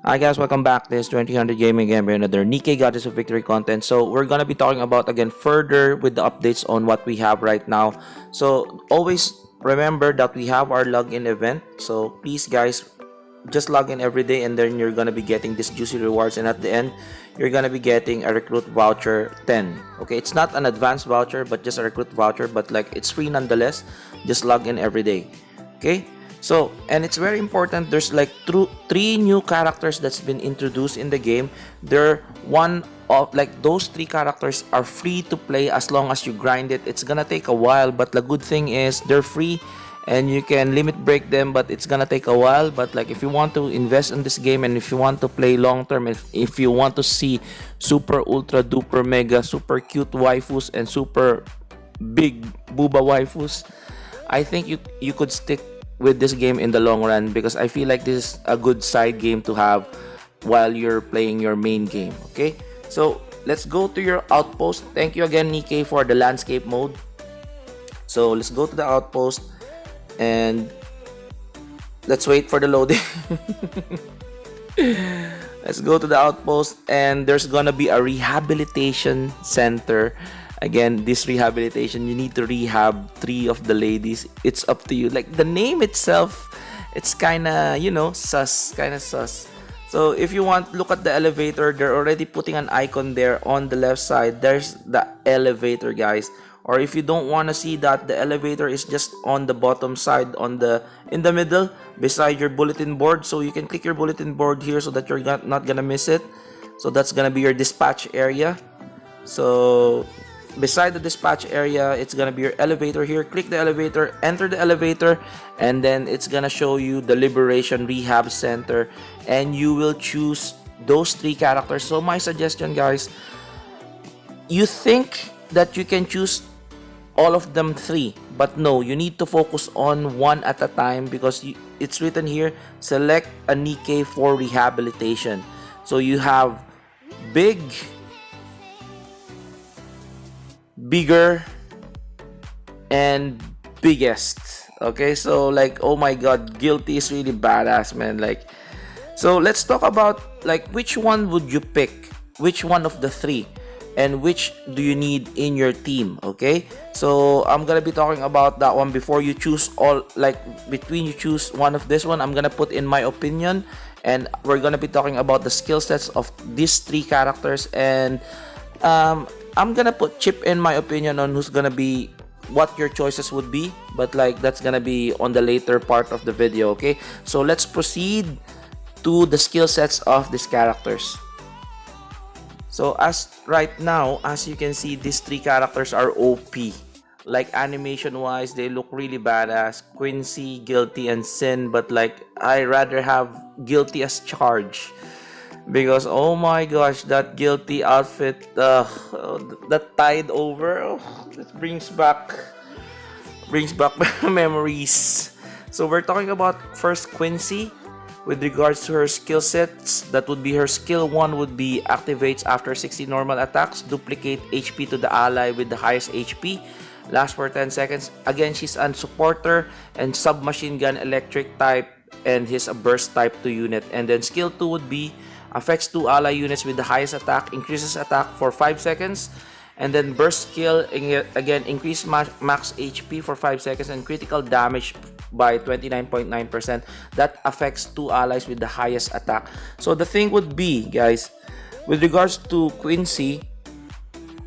Hi guys, welcome back. This is 2000 Gaming again. We're another Nikke Goddess of Victory content. So we're gonna be talking about again further with the updates on what we have right now. So always remember that we have our login event. So please guys, just log in every day and then you're gonna be getting these juicy rewards, and at the end you're gonna be getting a recruit voucher 10. Okay, it's not an advanced voucher but just a recruit voucher, but like it's free nonetheless. Just log in every day. Okay, so, and it's very important, there's like three new characters that's been introduced in the game. They're one of like those three characters are free to play as long as you grind it. It's gonna take a while, but the good thing is they're free and you can limit break them, but it's gonna take a while. But like if you want to invest in this game and if you want to play long term, if you want to see super ultra duper mega super cute waifus and super big booba waifus, I think you could stick with this game in the long run, because I feel like this is a good side game to have while you're playing your main game. Okay, so let's go to your outpost. Thank you again, Nikke, for the landscape mode. So let's go to the outpost and let's wait for the loading. Let's go to the outpost, and there's gonna be a rehabilitation center. Again, this rehabilitation, you need to rehab 3 of the ladies. It's up to you. Like the name itself, it's kinda, you know, kinda sus. So if you want, look at the elevator. They're already putting an icon there on the left side. There's the elevator, guys. Or if you don't want to see that, the elevator is just on the bottom side, in the middle beside your bulletin board. So you can click your bulletin board here so that you're not gonna miss it. So that's gonna be your dispatch area. So beside the dispatch area, it's gonna be your elevator here. Click the elevator, enter the elevator, and then it's gonna show you the Liberation Rehab Center, and you will choose those 3 characters. So my suggestion, guys, you think that you can choose all of them 3, but no, you need to focus on one at a time, because it's written here, select a Nikke for rehabilitation. So you have big, bigger, and biggest. Okay, so like, oh my god, Guilty is really badass, man. Like, so let's talk about like which one would you pick, which one of the 3, and which do you need in your team. Okay, so I'm gonna be talking about that one before you choose all, like between you choose one of this one. I'm gonna put in my opinion, and we're gonna be talking about the skill sets of these 3 characters, and I'm gonna chip in my opinion on who's gonna be, what your choices would be, but like that's gonna be on the later part of the video. Okay, so let's proceed to the skill sets of these characters. So as right now, as you can see, these 3 characters are OP. Like animation wise, they look really badass. Quincy, Guilty, and Sin, but like I rather have Guilty as charge, because oh my gosh, that Guilty outfit, that tied over, it brings back memories. So we're talking about first Quincy. With regards to her skill sets, that would be her skill 1 would be activates after 60 normal attacks, duplicate HP to the ally with the highest HP, lasts for 10 seconds. Again, she's a supporter and submachine gun electric type, and he's a burst type 2 unit. And then skill 2 would be affects 2 ally units with the highest attack, increases attack for 5 seconds, and then burst skill, again increase max HP for 5 seconds and critical damage by 29.9%. That affects 2 allies with the highest attack. So the thing would be, guys, with regards to Quincy,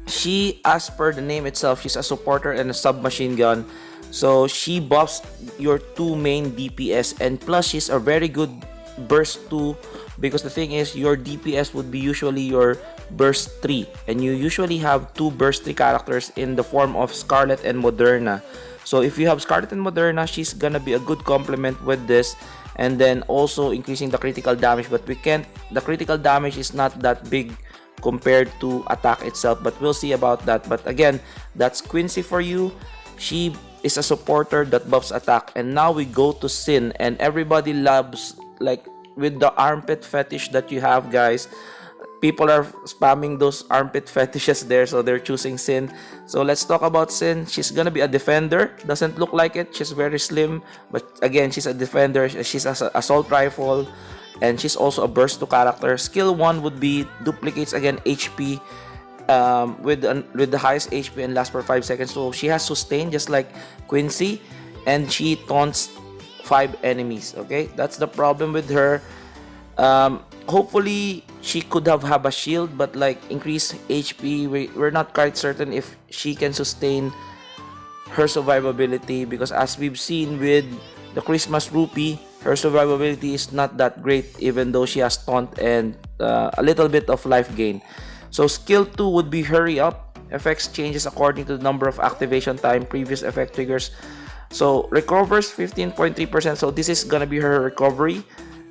she, as per the name itself, she's a supporter and a submachine gun. So she buffs your 2 main DPS, and plus she's a very good burst 2, because the thing is, your DPS would be usually your burst 3, and you usually have 2 burst 3 characters in the form of Scarlet and Moderna. So if you have Scarlet and Moderna, she's gonna be a good complement with this, and then also increasing the critical damage. But the critical damage is not that big compared to attack itself, but we'll see about that. But again, that's Quincy for you. She is a supporter that buffs attack. And now we go to Sin, and everybody loves, like with the armpit fetish that you have, guys, people are spamming those armpit fetishes there, so they're choosing Sin. So let's talk about Sin. She's gonna be a defender. Doesn't look like it. She's very slim, but again, she's a defender. She's an assault rifle, and she's also a burst 2 character. Skill 1 would be duplicates again HP with the highest HP and lasts for 5 seconds. So she has sustain just like Quincy, and she taunts 5 enemies. Okay, that's the problem with her. Hopefully she could have a shield, but like increase HP, we're not quite certain if she can sustain her survivability, because as we've seen with the Christmas Rupee, her survivability is not that great, even though she has taunt and a little bit of life gain. So skill 2 would be hurry up. Effects changes according to the number of activation time previous effect triggers. So recovers 15.3%, so this is gonna be her recovery.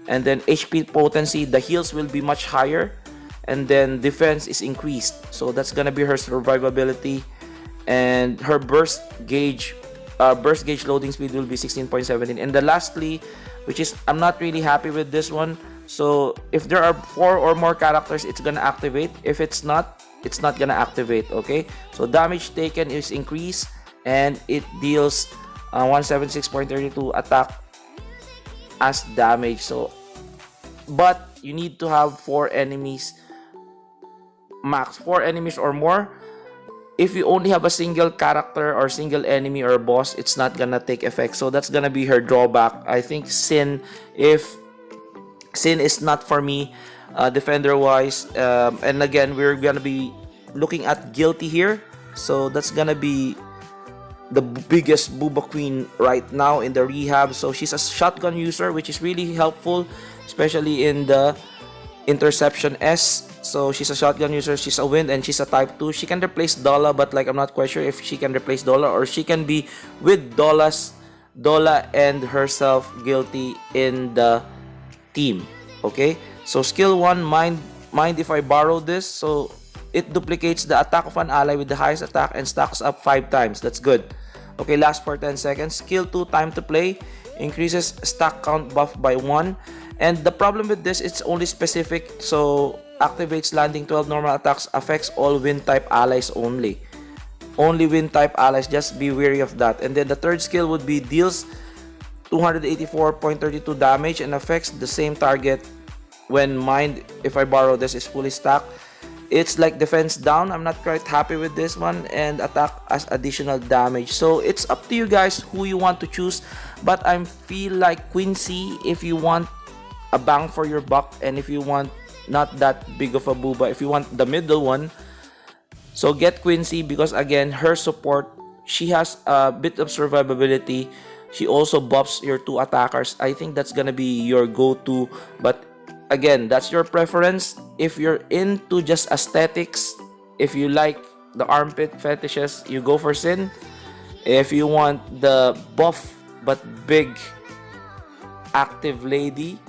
And then HP potency, the heals will be much higher, and then defense is increased, so that's gonna be her survivability. And her burst gauge loading speed will be 16.17. And the lastly, which is I'm not really happy with this one, so if there are 4 or more characters, it's gonna activate. If it's not gonna activate. Okay, so damage taken is increased, and it deals 176.32 attack as damage. So but you need to have 4 enemies max, 4 enemies or more. If you only have a single character or single enemy or boss, it's not gonna take effect. So that's gonna be her drawback. I think Sin, if Sin is not for me defender wise, and again we're gonna be looking at Guilty here, so that's gonna be the biggest Booba Queen right now in the Rehab. So she's a shotgun user, which is really helpful, especially in the Interception S. So she's a shotgun user, she's a wind, and she's a type 2. She can replace Dola, but like I'm not quite sure if she can replace Dola, or she can be with Dola and herself Guilty in the team. Okay, so skill 1, mind if I borrow this. So it duplicates the attack of an ally with the highest attack and stacks up 5 times. That's good. Okay, lasts for 10 seconds. Skill 2, time to play, increases stack count buff by 1. And the problem with this, it's only specific, so activates landing 12 normal attacks, affects all wind type allies only. Only wind type allies, just be wary of that. And then the third skill would be deals 284.32 damage and affects the same target when mind, if I borrow this, is fully stacked. It's like defense down. I'm not quite happy with this one, and attack as additional damage. So it's up to you guys who you want to choose, but I feel like Quincy if you want a bang for your buck, and if you want not that big of a booba, if you want the middle one, so get Quincy, because again her support, she has a bit of survivability. She also buffs your 2 attackers. I think that's gonna be your go-to, but again, that's your preference. If you're into just aesthetics, if you like the armpit fetishes, you go for Sin. If you want the buff but big active lady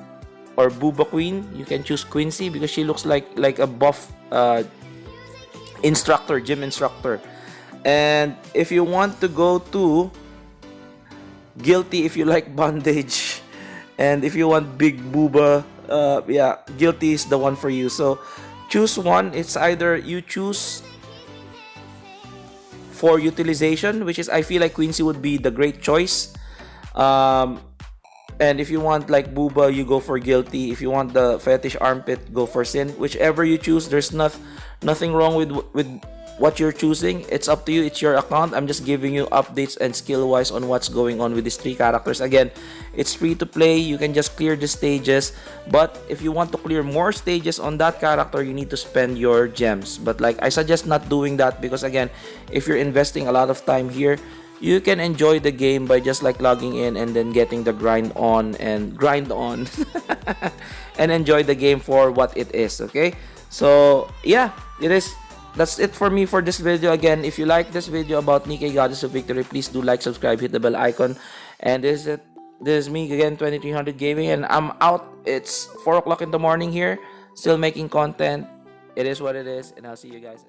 or Booba Queen, you can choose Quincy, because she looks like a buff instructor, gym instructor. And if you want to go to Guilty, if you like bondage, and if you want big booba, yeah, Guilty is the one for you. So choose one. It's either you choose for utilization, which is I feel like Quincy would be the great choice. And if you want like booba, you go for Guilty. If you want the fetish armpit, go for Sin. Whichever you choose, there's nothing wrong with what you're choosing. It's up to you. It's your account. I'm just giving you updates and skill wise on what's going on with these 3 characters. Again, it's free to play. You can just clear the stages, but if you want to clear more stages on that character, you need to spend your gems. But like I suggest not doing that, because again, if you're investing a lot of time here, you can enjoy the game by just like logging in and then getting the grind on and and enjoy the game for what it is. Okay, so yeah, that's it for me for this video. Again, if you like this video about Nikke Goddess of Victory, please do like, subscribe, hit the bell icon. And this is it. This is me again, 2300 Gaming, and I'm out. It's 4 o'clock in the morning here, still making content. It is what it is, and I'll see you guys